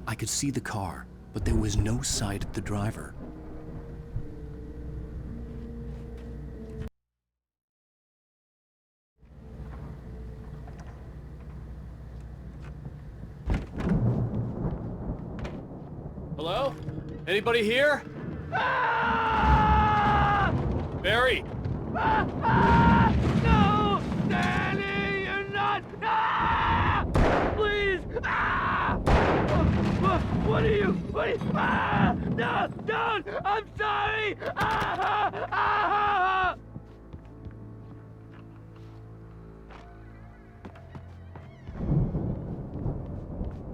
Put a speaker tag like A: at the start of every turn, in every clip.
A: I could see the car, but there was no sight of the driver.
B: Hello? Anybody here? Barry!
C: No! Danny, you're not! Please! What are you? No! Don't! I'm sorry!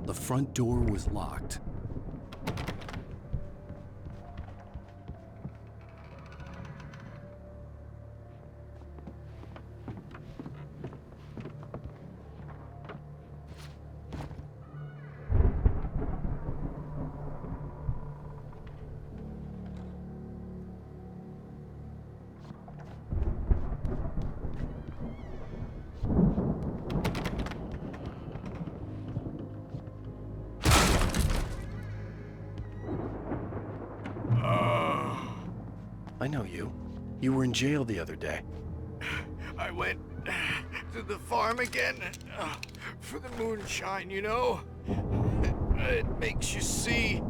A: The front door was locked. I know you. You were in jail the other day.
D: I went to the farm again for the moonshine, you know? It makes you see.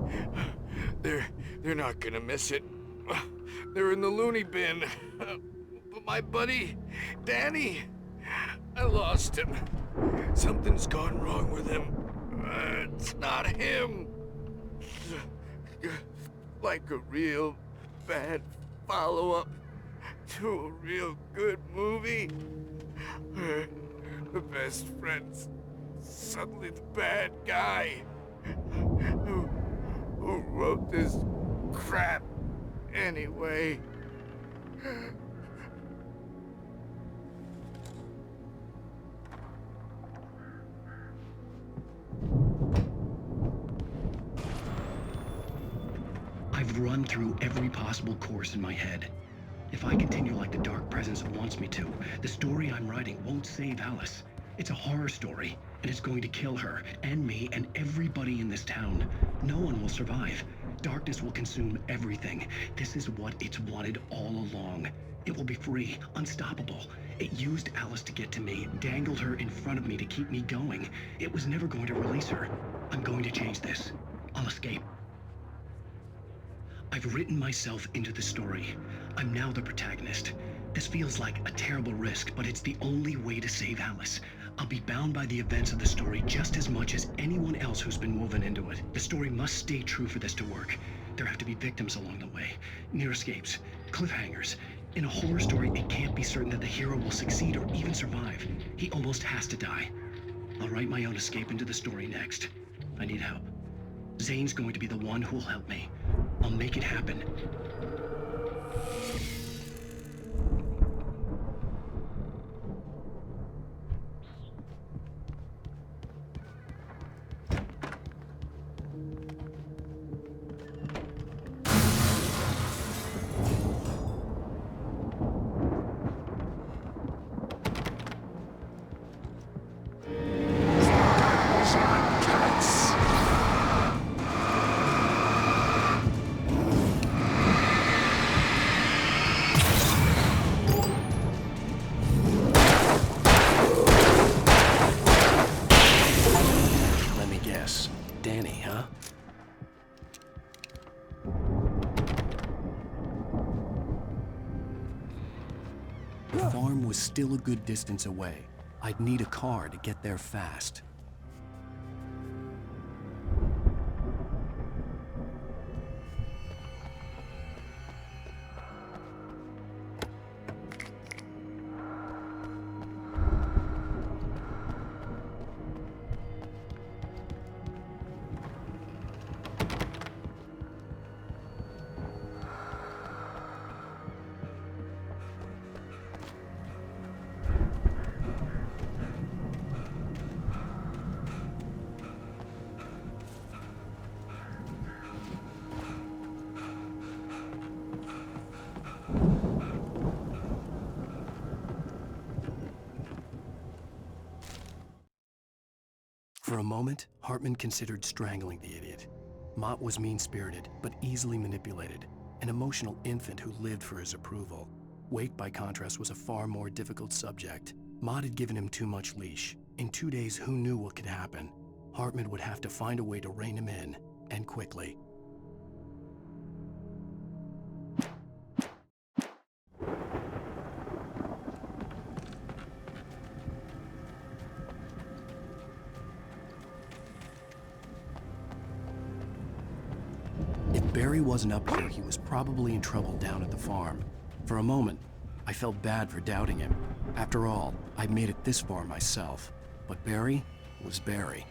D: They're not gonna miss it. They're in the loony bin. But my buddy, Danny, I lost him. Something's gone wrong with him. It's not him. Like a real bad follow-up to a real good movie. The best friend's suddenly the bad guy. Who wrote this crap anyway?
A: I've run through every possible course in my head. If I continue like the Dark Presence wants me to, the story I'm writing won't save Alice. It's a horror story, and it's going to kill her, and me, and everybody in this town. No one will survive. Darkness will consume everything. This is what it's wanted all along. It will be free, unstoppable. It used Alice to get to me, dangled her in front of me to keep me going. It was never going to release her. I'm going to change this. I'll escape. I've written myself into the story. I'm now the protagonist. This feels like a terrible risk, but it's the only way to save Alice. I'll be bound by the events of the story just as much as anyone else who's been woven into it. The story must stay true for this to work. There have to be victims along the way, near escapes, cliffhangers. In a horror story, it can't be certain that the hero will succeed or even survive. He almost has to die. I'll write my own escape into the story next. I need help. Zane's going to be the one who'll help me. I'll make it happen. Danny, huh? The farm was still a good distance away. I'd need a car to get there fast. For a moment, Hartman considered strangling the idiot. Mott was mean-spirited, but easily manipulated, an emotional infant who lived for his approval. Wake, by contrast, was a far more difficult subject. Mott had given him too much leash. In 2 days, who knew what could happen? Hartman would have to find a way to rein him in, and quickly. If Barry wasn't up here, he was probably in trouble down at the farm. For a moment, I felt bad for doubting him. After all, I'd made it this far myself. But Barry was Barry.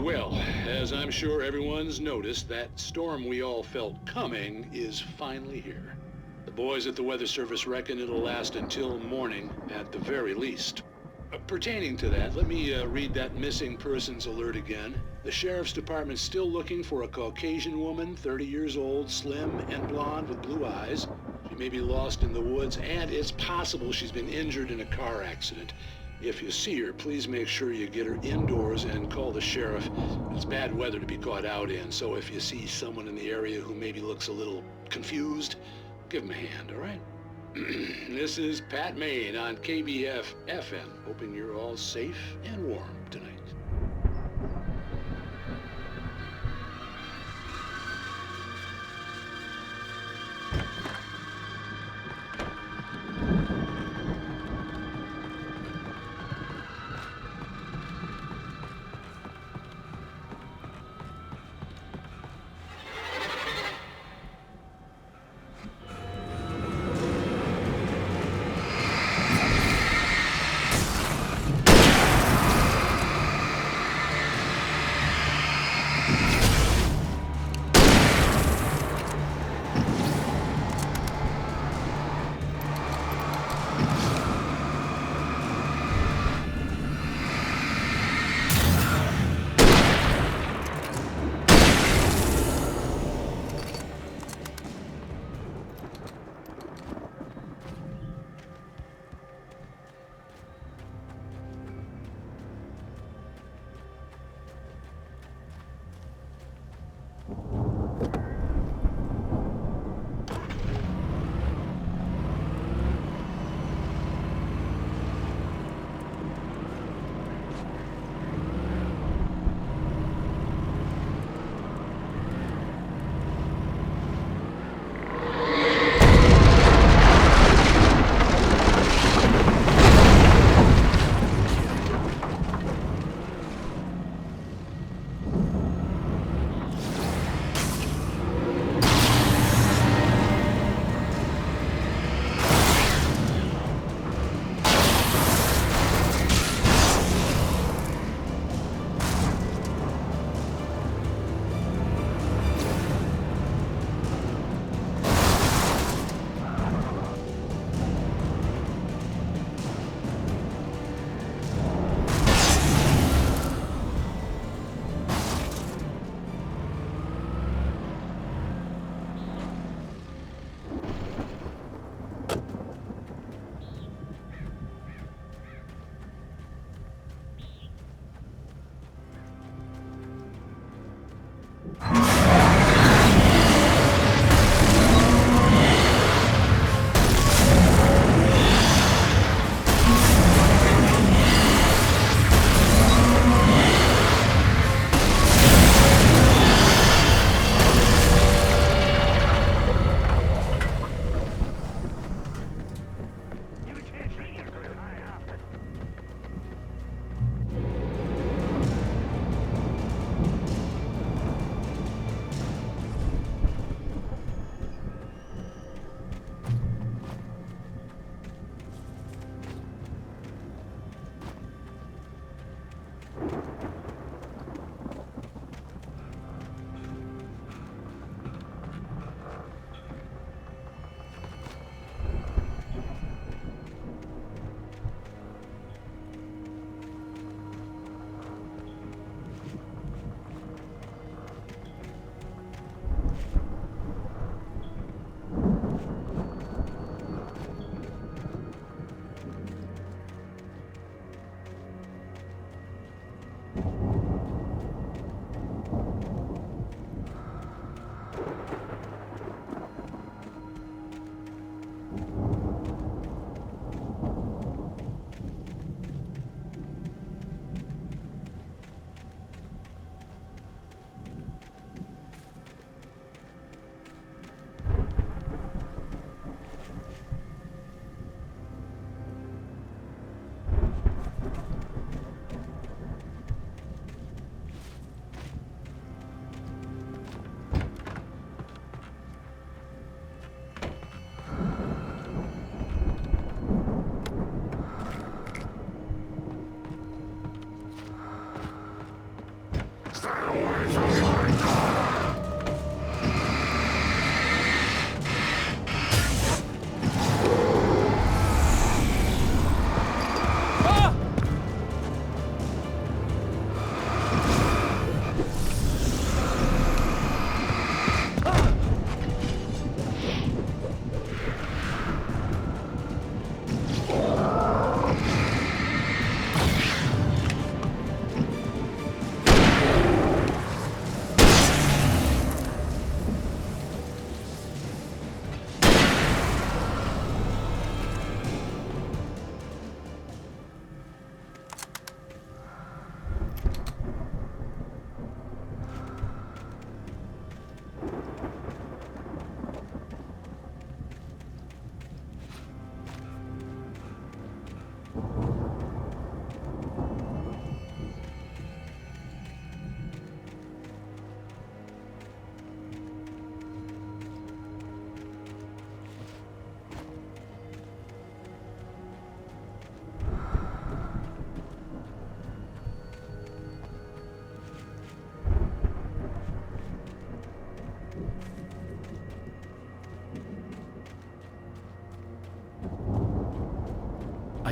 E: Well, as I'm sure everyone's noticed, that storm we all felt coming is finally here. The boys at the Weather Service reckon it'll last until morning at the very least. Pertaining to that, let me read that missing persons alert again. The Sheriff's Department's still looking for a Caucasian woman, 30 years old, slim and blonde with blue eyes. She may be lost in the woods, and it's possible she's been injured in a car accident. If you see her, please make sure you get her indoors and call the sheriff. It's bad weather to be caught out in, so if you see someone in the area who maybe looks a little confused, give him a hand, all right? This is Pat Maine on KBF FM, hoping you're all safe and warm tonight.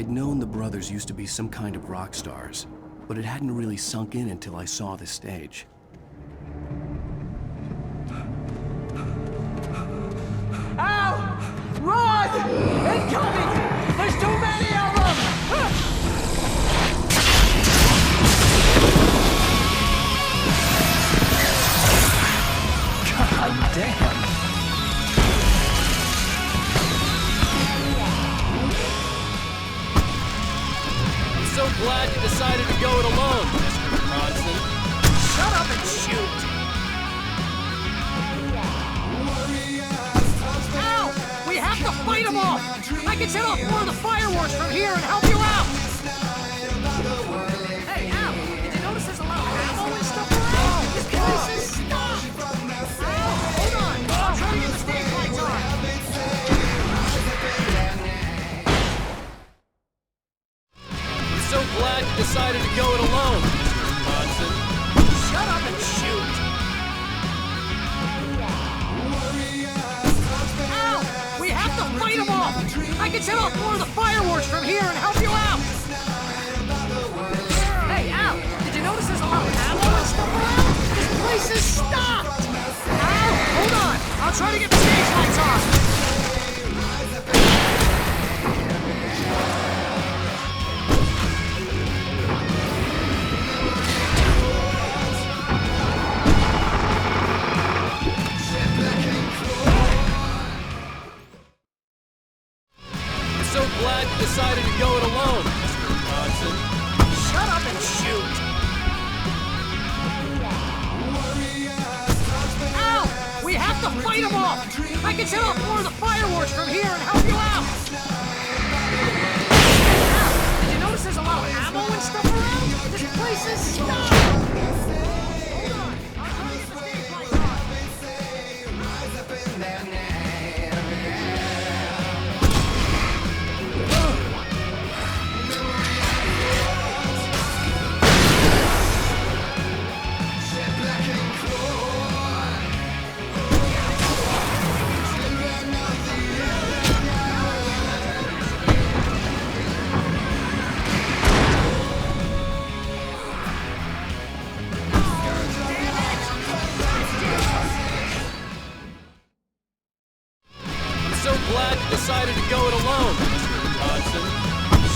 A: I'd known the brothers used to be some kind of rock stars, but it hadn't really sunk in until I saw the stage.
C: Ow! Run! Incoming! There's too many of them! God damn!
B: I'm so glad you decided to go it alone, Mr. Bronson.
C: Shut up and shoot! Ow! We have to fight them all! I can set off more of the fireworks from here and help you out! Hey, Al! Did you notice there's a lot of ammo and stuff around? This place is stuffed! Al, hold on! I'm trying to get the stage lights on!
B: I'm so glad you decided to go it alone, Mr. Bronson.
C: Shut up and shoot! Ow! We have to fight them all! I can set off more of the fireworks from here and help you out! Hey, Al! Did you notice there's a lot of ammo and stuff around? This place is stopped! Al, hold on! I'll try to get the stage lights on!
B: I'm so glad you decided to go it alone, Mr. Bronson.
C: Shut up and shoot! Ow! We have to fight them all! I can set off more of the fireworks from here and help you out! Ow! Did you notice there's a lot of ammo and stuff around? This place is stopped! Hold on! I'll try to get the stage lights on!
B: I'm so glad you decided to go it alone, Mr. Bronson.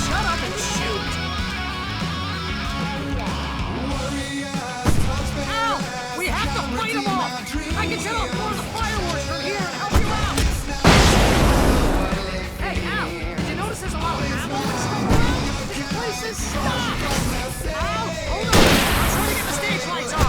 C: Shut up and shoot! Ow! We have to fight them all! I can set off more of the fireworks from here and help you out! Hey, Al! Did you notice there's a lot of ammo and stuff around? This place is stopped! Al, hold on! I'll try to get the stage lights on!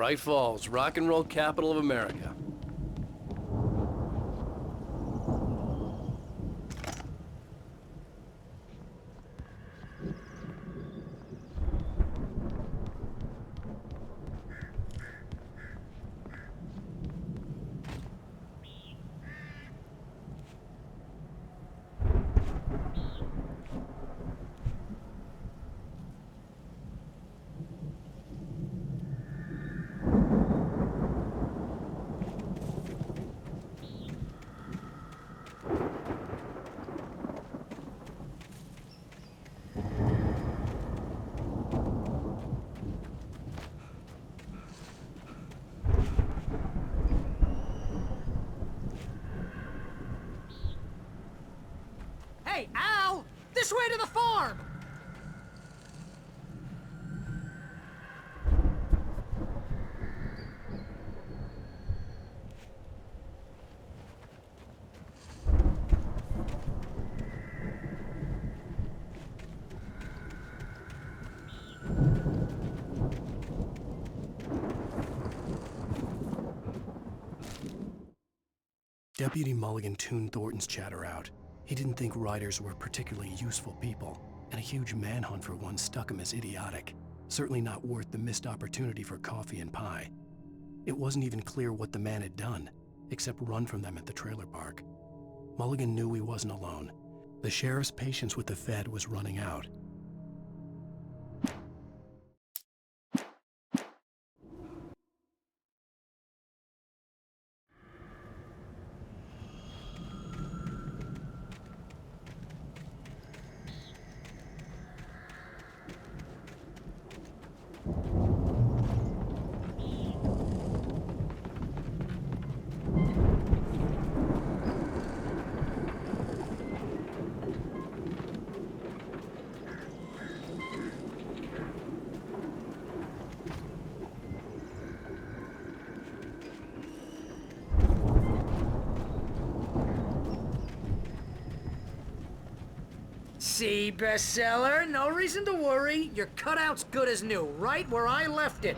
B: Bright Falls, rock and roll capital of America.
C: Hey, Al! This way to the farm!
A: Deputy Mulligan tuned Thornton's chatter out. He didn't think riders were particularly useful people, and a huge manhunt for one struck him as idiotic. Certainly not worth the missed opportunity for coffee and pie. It wasn't even clear what the man had done, except run from them at the trailer park. Mulligan knew he wasn't alone. The sheriff's patience with the Fed was running out.
C: See, bestseller? No reason to worry. Your cutout's good as new, right where I left it.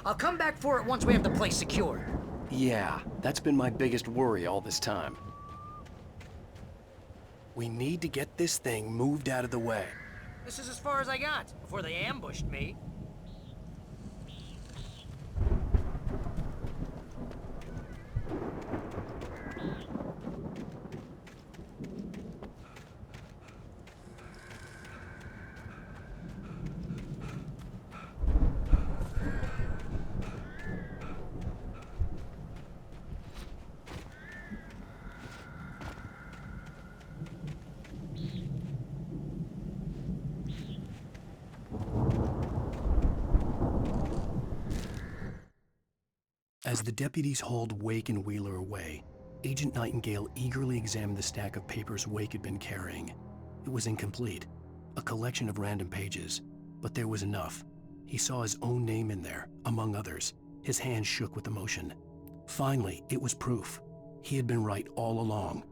C: I'll come back for it once we have the place secured.
A: Yeah, that's been my biggest worry all this time. We need to get this thing moved out of the way.
C: This is as far as I got, before they ambushed me.
A: As the deputies hauled Wake and Wheeler away, Agent Nightingale eagerly examined the stack of papers Wake had been carrying. It was incomplete, a collection of random pages, but there was enough. He saw his own name in there, among others. His hands shook with emotion. Finally, it was proof. He had been right all along.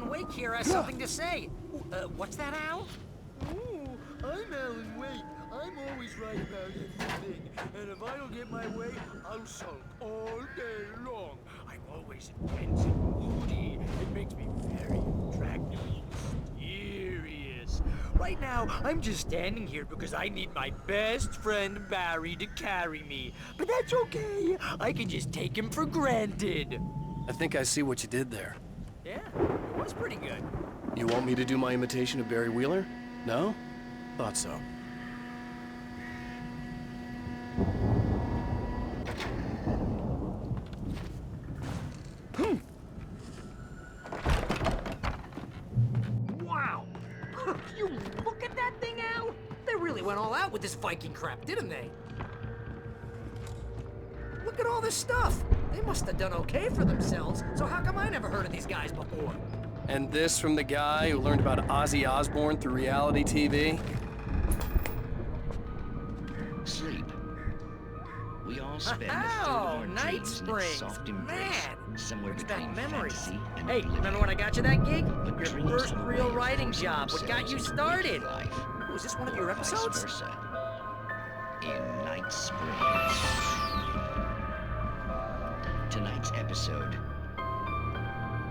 C: Wake here has something to say. What's that, Al?
D: Ooh, I'm Alan Wake. I'm always right about everything. And if I don't get my way, I'll sulk all day long. I'm always intense and moody. It makes me very attractive and mysterious. Right now, I'm just standing here because I need my best friend Barry to carry me. But that's okay. I can just take him for granted.
A: I think I see what you did there.
C: Yeah, it was pretty good.
A: You want me to do my imitation of Barry Wheeler? No? Thought so.
C: Wow! all out with this Viking crap, didn't they? Look at all this stuff. They must have done okay for themselves, so how come I never heard of these guys before?
B: And this from the guy who learned about Ozzy Osbourne through reality TV?
F: Sleep. We all spend a third of
C: Oh,
F: our
C: Night
F: dreams in its
C: Springs.
F: soft embrace,
C: Man,
F: somewhere
C: brings
F: between
C: back memories.
F: fantasy and
C: Hey,
F: oblivion.
C: remember when I got you that gig?
F: But
C: Your
F: dreams
C: first
F: have a
C: real
F: way of
C: writing
F: forcing
C: job. What got you
F: themselves into
C: started?
F: waking life,
C: Was this one of your
F: or vice
C: episodes?
F: versa. In Night Springs. Tonight's episode,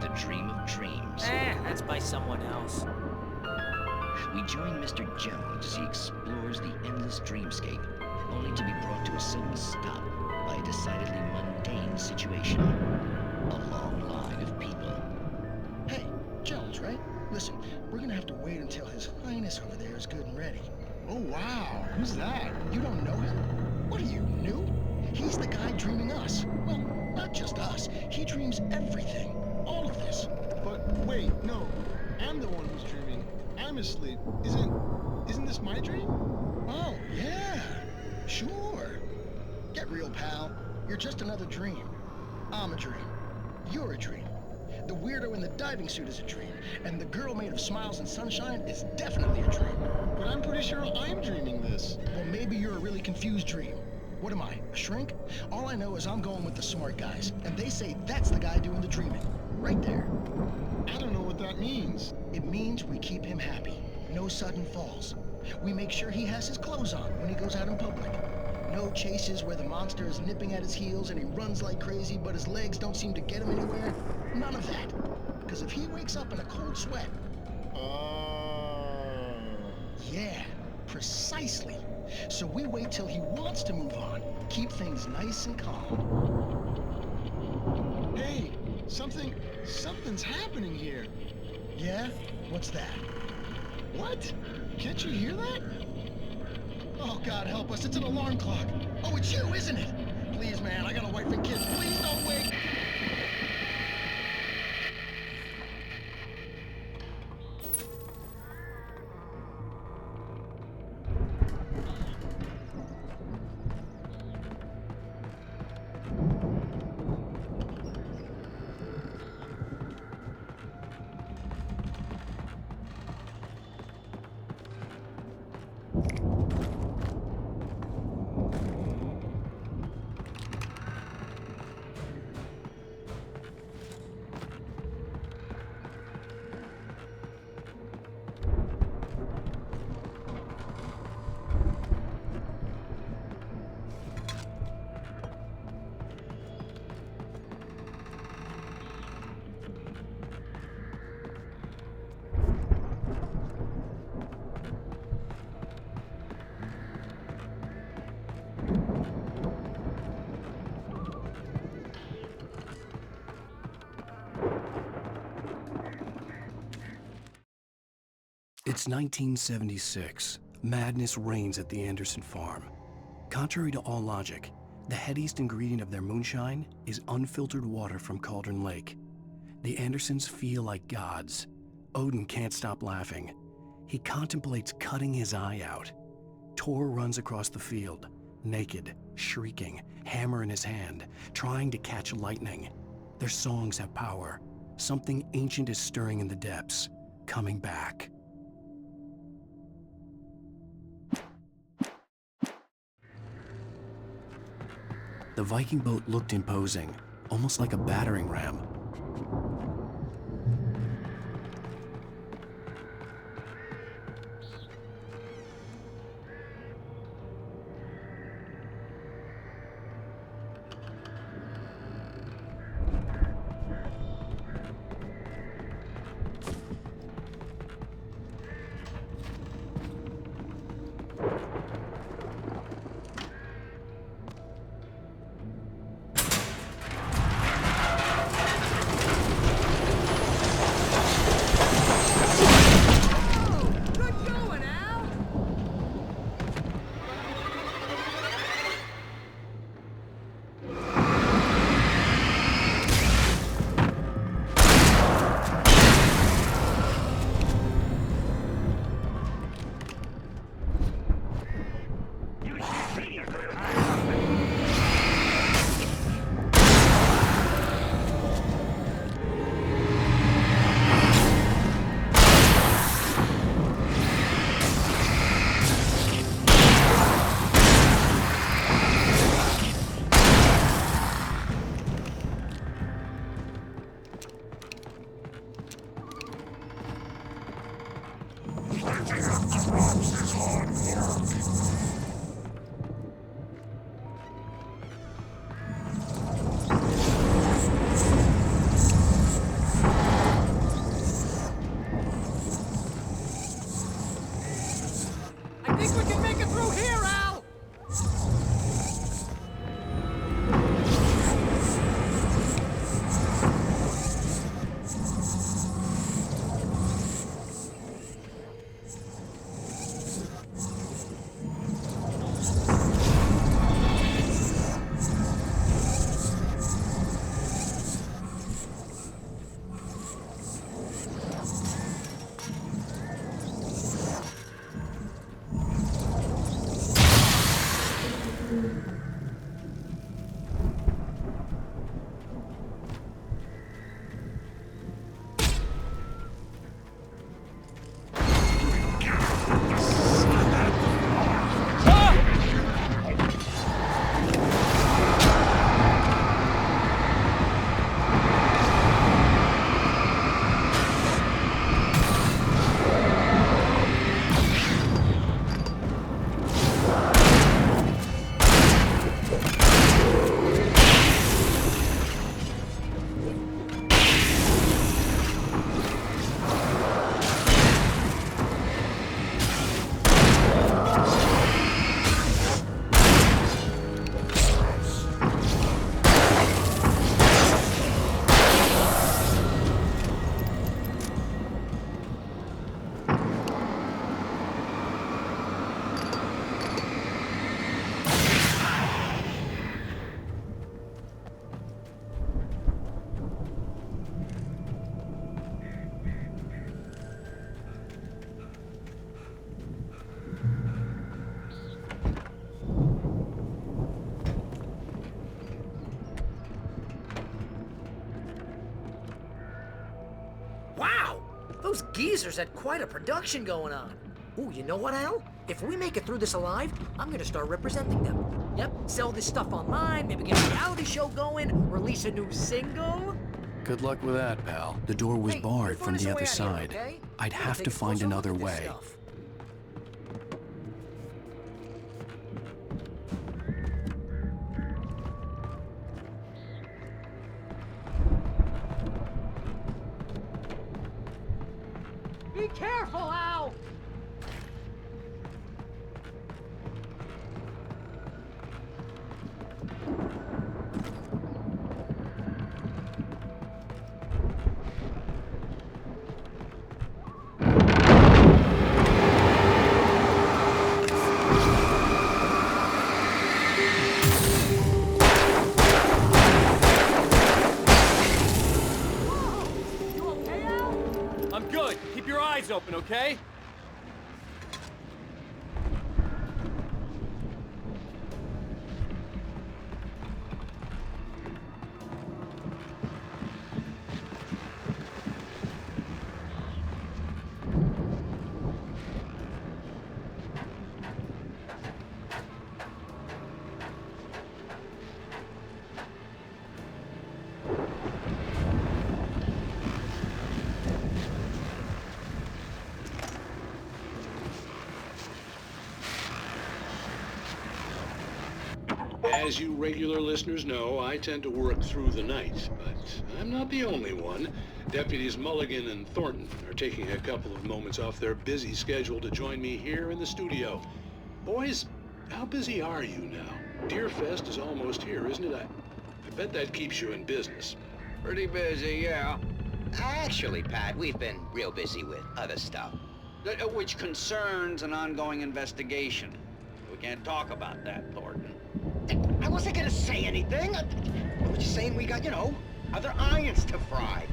F: The Dream of Dreams.
C: That's by someone else.
F: We join Mr. Jones as he explores the endless dreamscape, only to be brought to a sudden stop by a decidedly mundane situation. A long line of people.
G: Hey, Jones, right? Listen, we're gonna have to wait until His Highness over there is good and ready.
H: Oh, wow. Who's that?
G: You don't know him? What are you, new? He's the guy dreaming us. Well, not just us. He dreams everything. All of this.
H: But wait, no. I'm the one who's dreaming. I'm asleep. Isn't this my dream?
G: Oh, yeah. Sure. Get real, pal. You're just another dream. I'm a dream. You're a dream. The weirdo in the diving suit is a dream. And the girl made of smiles and sunshine is definitely a dream.
H: But I'm pretty sure I'm dreaming this.
G: Well, maybe you're a really confused dream. What am I, a shrink? All I know is I'm going with the smart guys, and they say that's the guy doing the dreaming. Right there.
H: I don't know what that means.
G: It means we keep him happy. No sudden falls. We make sure he has his clothes on when he goes out in public. No chases where the monster is nipping at his heels and he runs like crazy, but his legs don't seem to get him anywhere. None of that. Because if he wakes up in a cold sweat... Yeah, precisely. So we wait till he wants to move on. Keep things nice and calm.
H: Hey, something's happening here.
G: Yeah? What's that?
H: What? Can't you hear that?
G: Oh, God help us, it's an alarm clock. Oh, it's you, isn't it? Please, man, I got a wife and kids. Please don't wake.
A: It's 1976. Madness reigns at the Anderson farm. Contrary to all logic, the headiest ingredient of their moonshine is unfiltered water from Cauldron Lake. The Andersons feel like gods. Odin can't stop laughing. He contemplates cutting his eye out. Tor runs across the field, naked, shrieking, hammer in his hand, trying to catch lightning. Their songs have power. Something ancient is stirring in the depths, coming back. The Viking boat looked imposing, almost like a battering ram.
C: geezers had quite a production going on. Ooh, you know what, Al? If we make it through this alive, I'm gonna start representing them. Yep, sell this stuff online, maybe get a reality show going, release a new single.
A: Good luck with that, pal. The door was barred from the other side. I'd have to find another way.
C: Be careful, Al!
B: I'm good. Keep your eyes open, okay?
E: As you regular listeners know, I tend to work through the night, but I'm not the only one. Deputies Mulligan and Thornton are taking a couple of moments off their busy schedule to join me here in the studio. Boys, how busy are you now? Deerfest is almost here, isn't it? I bet that keeps you in business.
I: Pretty busy, yeah.
F: Actually, Pat, we've been real busy with other stuff.
I: Which concerns an ongoing investigation. We can't talk about that, Thornton.
F: I wasn't gonna say anything. I was just saying we got, other irons to fry.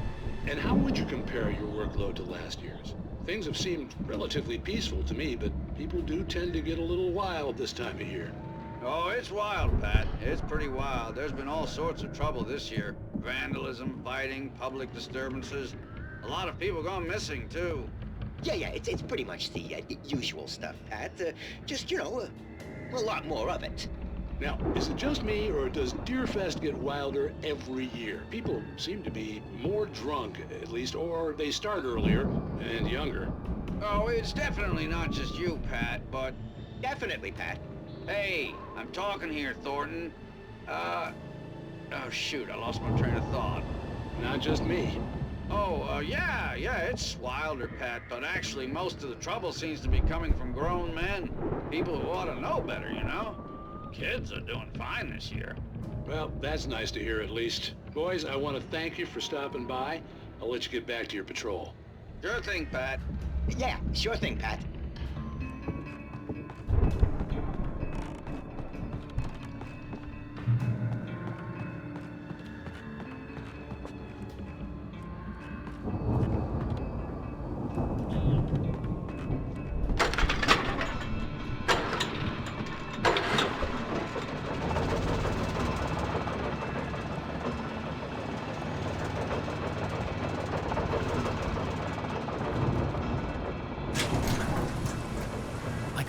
E: And how would you compare your workload to last year's? Things have seemed relatively peaceful to me, but people do tend to get a little wild this time of year.
I: Oh, it's wild, Pat. It's pretty wild. There's been all sorts of trouble this year. Vandalism, fighting, public disturbances. A lot of people gone missing, too.
F: Yeah, it's pretty much the usual stuff, Pat. Just, a lot more of it.
E: Now, is it just me, or does Deerfest get wilder every year? People seem to be more drunk, at least, or they start earlier and younger.
I: Oh, it's definitely not just you, Pat, but...
F: Definitely, Pat.
I: Hey, I'm talking here, Thornton. Oh, shoot, I lost my train of thought.
E: Not just me.
I: Oh, yeah, it's wilder, Pat, but actually most of the trouble seems to be coming from grown men. People who ought to know better, Kids are doing fine this year.
E: Well, that's nice to hear at least. Boys, I want to thank you for stopping by. I'll let you get back to your patrol.
I: Sure thing, Pat.
F: Yeah, sure thing, Pat.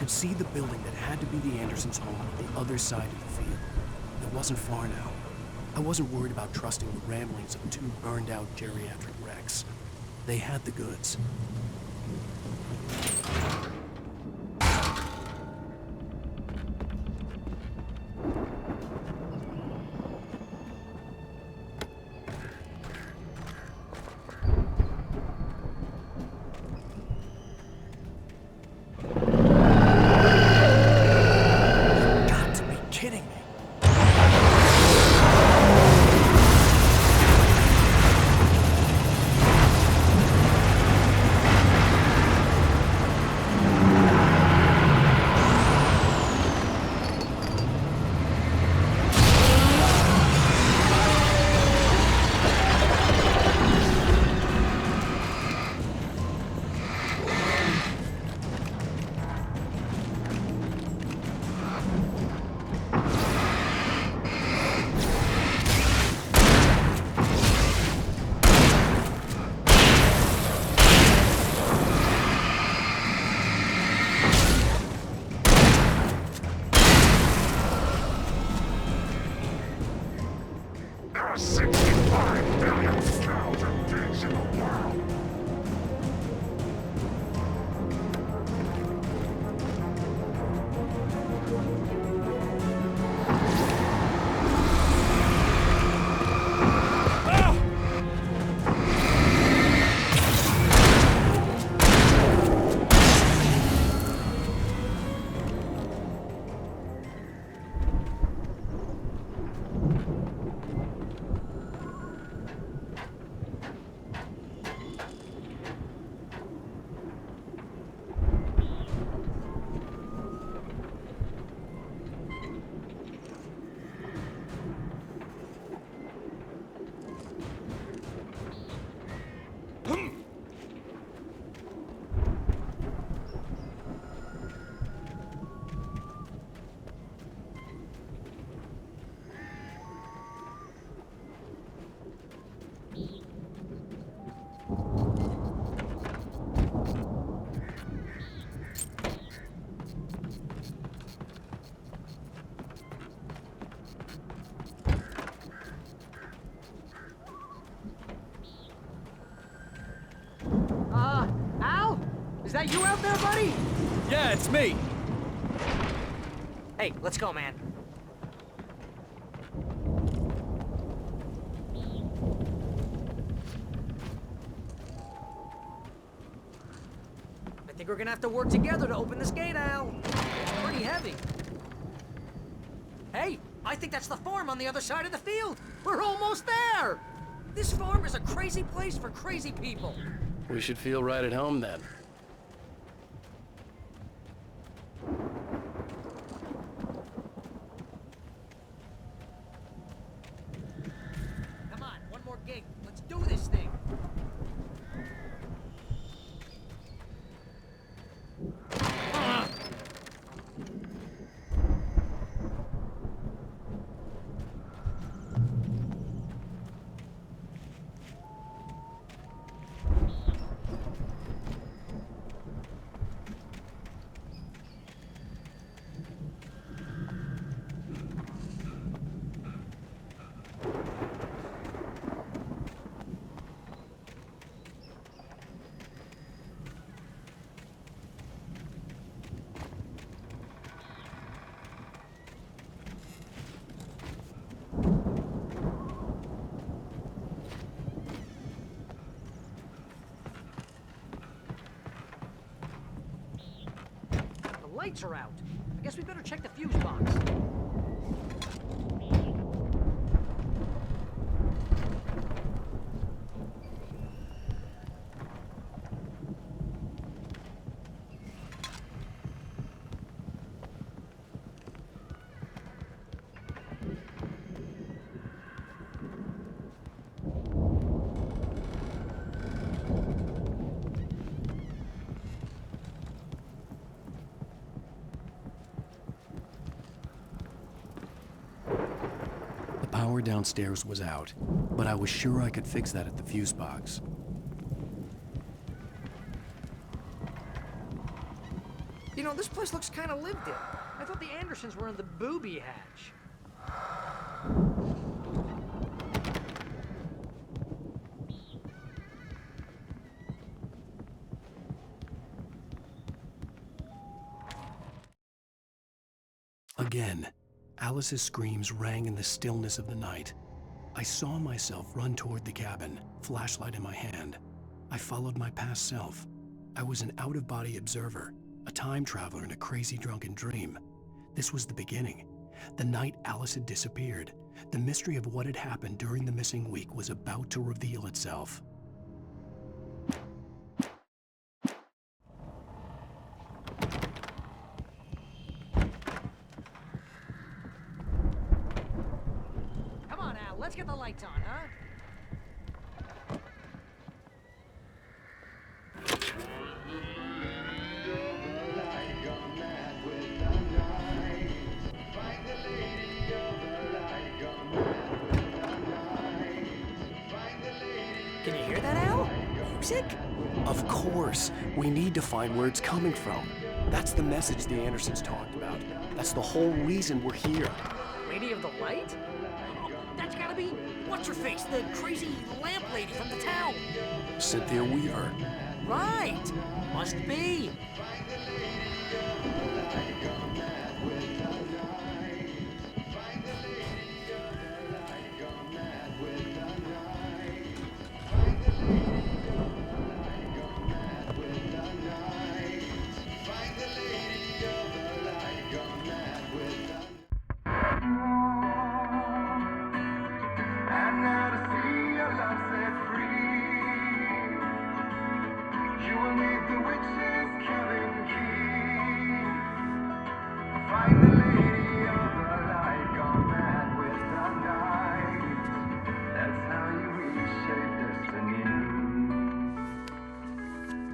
A: See the building that had to be the Andersons' home on the other side of the field. It wasn't far now. I wasn't worried about trusting the ramblings of two burned-out geriatric wrecks. They had the goods.
C: That you out there, buddy?
B: Yeah, it's me.
C: Hey, let's go, man. I think we're gonna have to work together to open this gate, Al. It's pretty heavy. Hey, I think that's the farm on the other side of the field. We're almost there. This farm is a crazy place for crazy people.
B: We should feel right at home then.
C: Come on, one more gig. Let's do this thing. Lights are out. I guess we better check the fuse box.
A: Power downstairs was out, but I was sure I could fix that at the fuse box.
C: You know, this place looks kind of lived in. I thought the Andersons were in the booby hatch.
A: Again, Alice's screams rang in the stillness of the night. I saw myself run toward the cabin, flashlight in my hand. I followed my past self. I was an out-of-body observer, a time traveler in a crazy drunken dream. This was the beginning. The night Alice had disappeared. The mystery of what had happened during the missing week was about to reveal itself.
C: Let's get the lights on, huh? Can you hear that, Al? Music?
A: Of course. We need to find where it's coming from. That's the message the Andersons talked about. That's the whole reason we're here.
C: Lady of the Light? That's gotta be what's-her-face, the crazy lamp lady from the town.
A: Cynthia Weaver.
C: Right. Must be.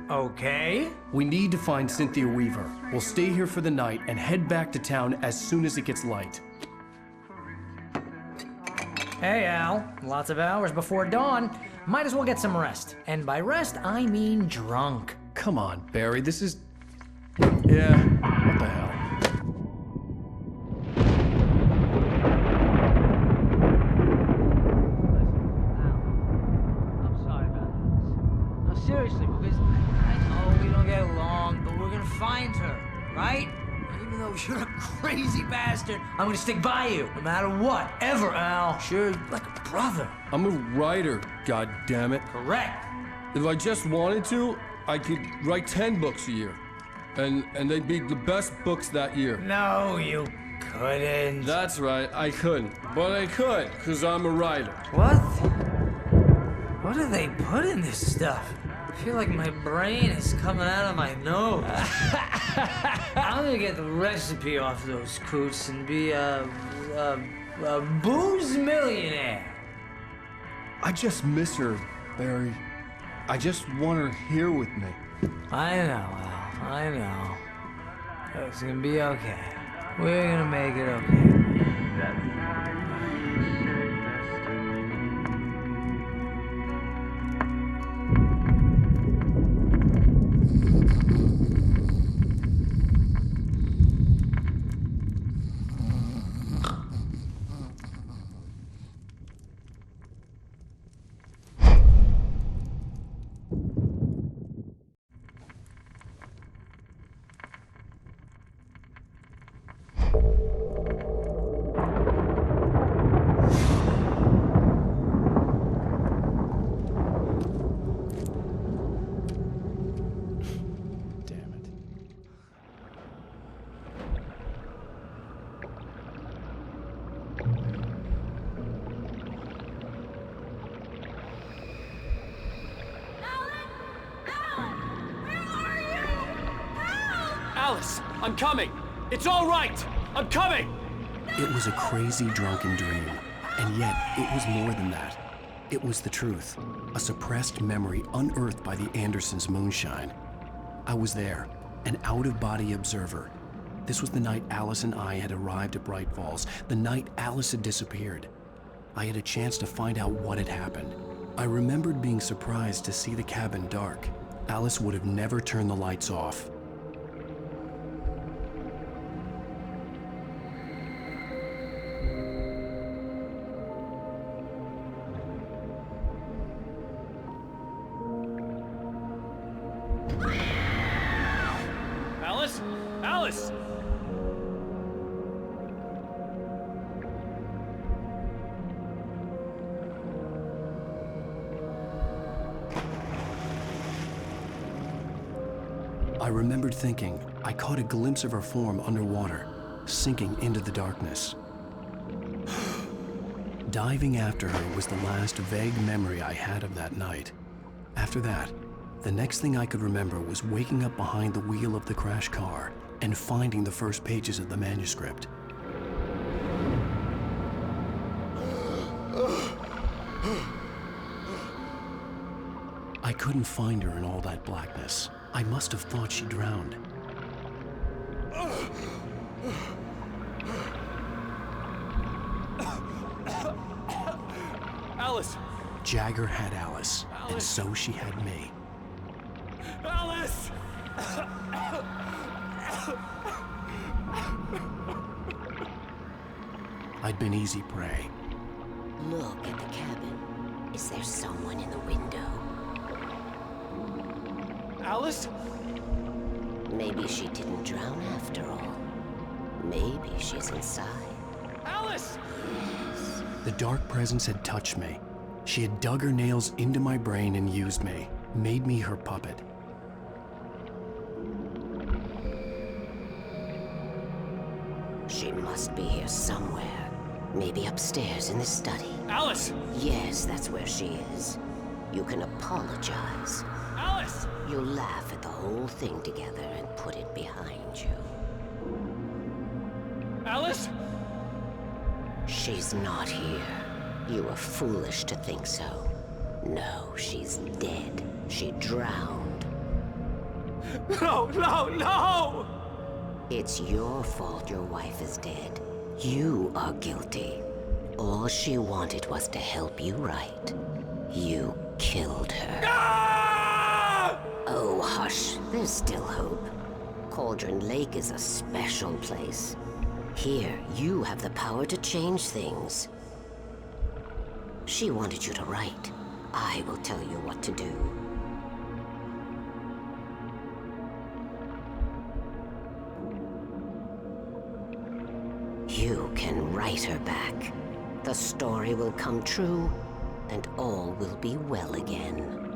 C: Okay.
A: We need to find Cynthia Weaver. We'll stay here for the night and head back to town as soon as it gets light.
C: Hey, Al. Lots of hours before dawn. Might as well get some rest. And by rest, I mean drunk.
A: Come on, Barry, this is... Yeah, what the hell?
C: I'm sorry about this. No, seriously, because I know we don't get along. crazy bastard. I'm gonna stick by you, no matter what, ever, Al. Sure, like a brother.
J: I'm a writer, goddammit.
C: Correct.
J: If I just wanted to, I could write 10 books a year. And they'd be the best books that year.
C: No, you couldn't.
J: That's right, I couldn't. But I could, because I'm a writer.
C: What? What do they put in this stuff? I feel like my brain is coming out of my nose. I'm gonna get the recipe off those coots and be a booze millionaire.
J: I just miss her, Barry. I just want her here with me.
C: I know, Al. I know. It's gonna be okay. We're gonna make it okay.
B: Alice, I'm coming. It's all right. I'm coming.
A: It was a crazy, drunken dream, and yet it was more than that. It was the truth, a suppressed memory unearthed by the Andersons' moonshine. I was there, an out-of-body observer. This was the night Alice and I had arrived at Bright Falls, the night Alice had disappeared. I had a chance to find out what had happened. I remembered being surprised to see the cabin dark. Alice would have never turned the lights off.
B: Alice? Alice!
A: I remembered thinking I caught a glimpse of her form underwater, sinking into the darkness. Diving after her was the last vague memory I had of that night. After that, the next thing I could remember was waking up behind the wheel of the crash car and finding the first pages of the manuscript. I couldn't find her in all that blackness. I must have thought she drowned.
B: Alice!
A: Jagger had Alice, and so she had me.
B: Alice!
A: I'd been easy prey.
K: Look at the cabin. Is there someone in the window?
B: Alice?
K: Maybe she didn't drown after all. Maybe she's inside.
B: Alice!
A: The dark presence had touched me. She had dug her nails into my brain and used me, made me her puppet.
K: She must be here somewhere. Maybe upstairs in the study.
B: Alice!
K: Yes, that's where she is. You can apologize.
B: Alice!
K: You'll laugh at the whole thing together and put it behind you.
B: Alice?
K: She's not here. You were foolish to think so. No, she's dead. She drowned.
B: No, no, no!
K: It's your fault your wife is dead. You are guilty. All she wanted was to help you right. You killed her.
B: Ah!
K: Oh, hush. There's still hope. Cauldron Lake is a special place. Here, you have the power to change things. She wanted you to write. I will tell you what to do. You can write her back. The story will come true, and all will be well again.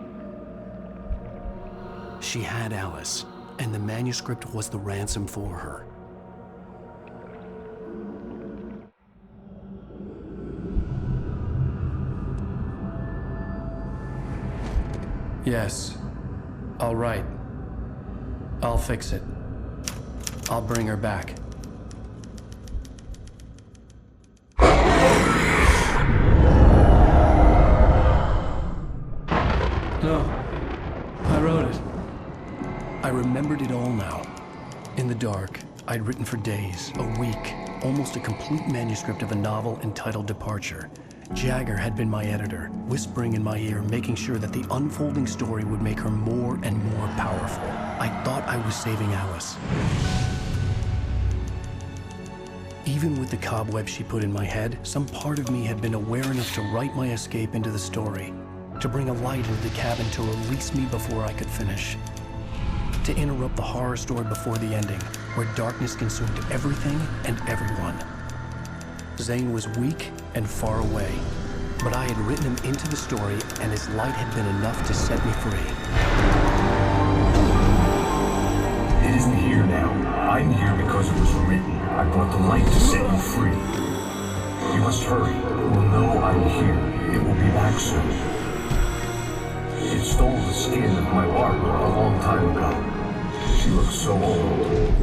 A: She had Alice, and the manuscript was the ransom for her.
J: Yes. All right. I'll fix it. I'll bring her back. No. I wrote it.
A: I remembered it all now. In the dark, I'd written for days, a week, almost a complete manuscript of a novel entitled Departure. Jagger had been my editor, whispering in my ear, making sure that the unfolding story would make her more and more powerful. I thought I was saving Alice. Even with the cobweb she put in my head, some part of me had been aware enough to write my escape into the story, to bring a light into the cabin to release me before I could finish, to interrupt the horror story before the ending, where darkness consumed everything and everyone. Zane was weak and far away, but I had written him into the story, and his light had been enough to set me free.
L: It isn't here now. I'm here because it was written. I brought the light to set you free. You must hurry. It will know I'm here. It will be back soon. It stole the skin of my Barbara a long time ago. She looks so old.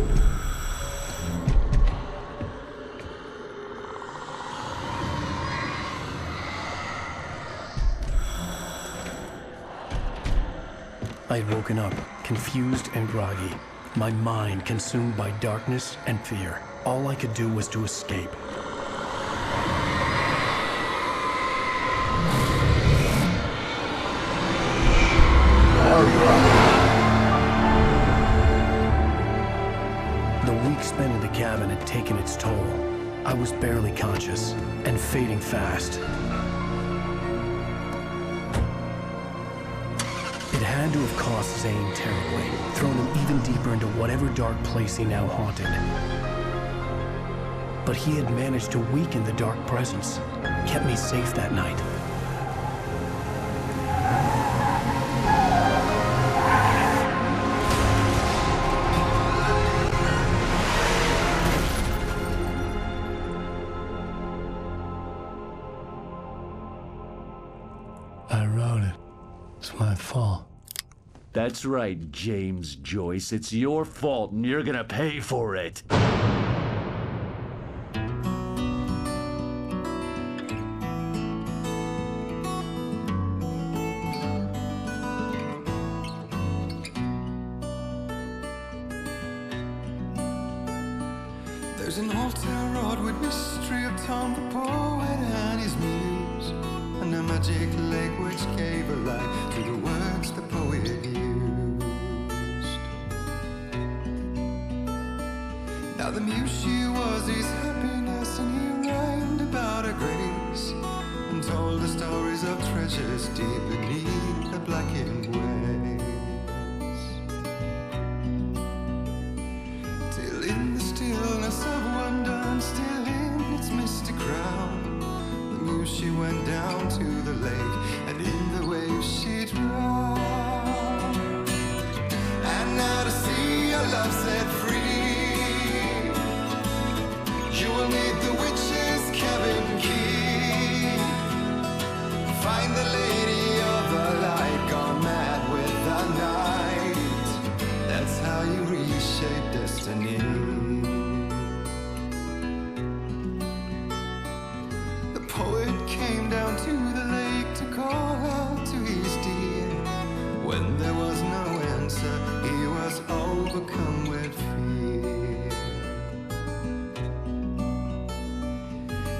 A: I had woken up, confused and groggy, my mind consumed by darkness and fear. All I could do was to escape. The week spent in the cabin had taken its toll. I was barely conscious and fading fast. It had to have cost Zane terribly, thrown him even deeper into whatever dark place he now haunted. But he had managed to weaken the dark presence, kept me safe that night.
M: I wrote it. It's my fault.
N: That's right, James Joyce. It's your fault, and you're gonna pay for it.
O: There's an old town road with mystery of Tom the poet and his muse, and a magic lake which gave a light to the words the poet used. Now the muse she was his happiness, and he rhymed about her grace, and told the stories of treasures deep beneath the blackened waves. Till in the stillness of wonder, and still in its misty crown, the muse she went down to the lake, and in the waves she drowned. And now to see your love set free, you will need the witch's cabin key. Find the lady of the light, gone mad with the night. That's how you reshape destiny. The poet came down to the lake to call out to his dear. When there was no answer, he was overcome with fear.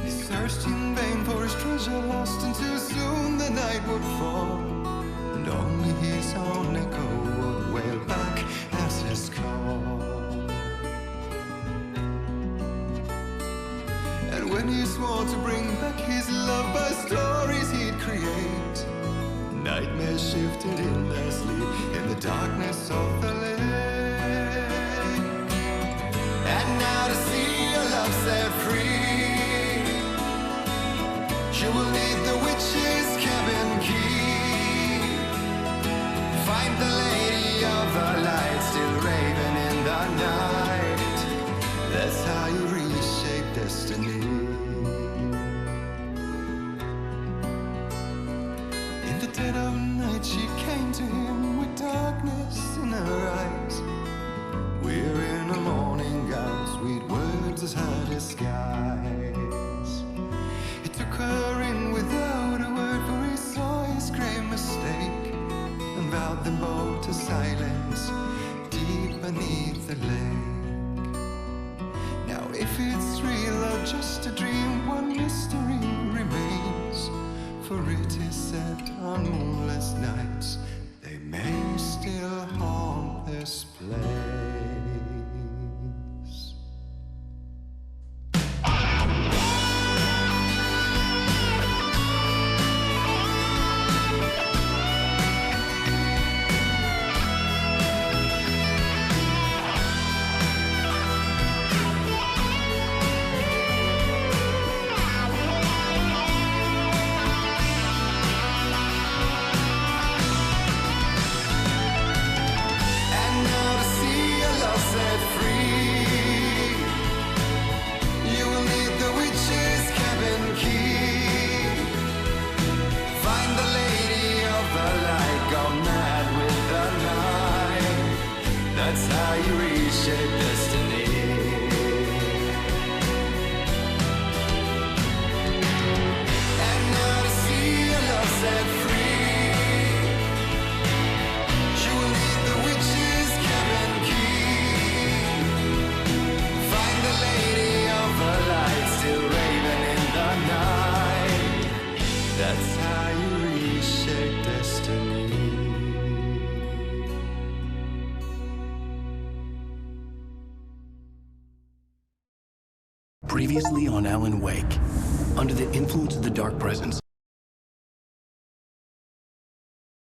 O: He searched in vain for his treasure lost, and too soon the night would fall, and only his own echo would wail back as his call. And when he swore to bring back his love by stories he'd create, nightmares shifted in their sleep in the darkness of the lake. And now to see your love set free, night she came to him with darkness in her eyes. We're in a morning gown, sweet words as hard as skies. He took her in without a word, for he saw his grave mistake, and vowed them both to silence deep beneath the lake. Now if it's real or just a dream, one mystery remains, for it is said on moonless nights they may still haunt this place. That's how you reshape destiny. And now to see your love set free, she will need the witch's cabin key. Find the lady of the light still raving in the night. That's how you reshape destiny.
A: Previously on Alan Wake. Under the influence of the Dark Presence,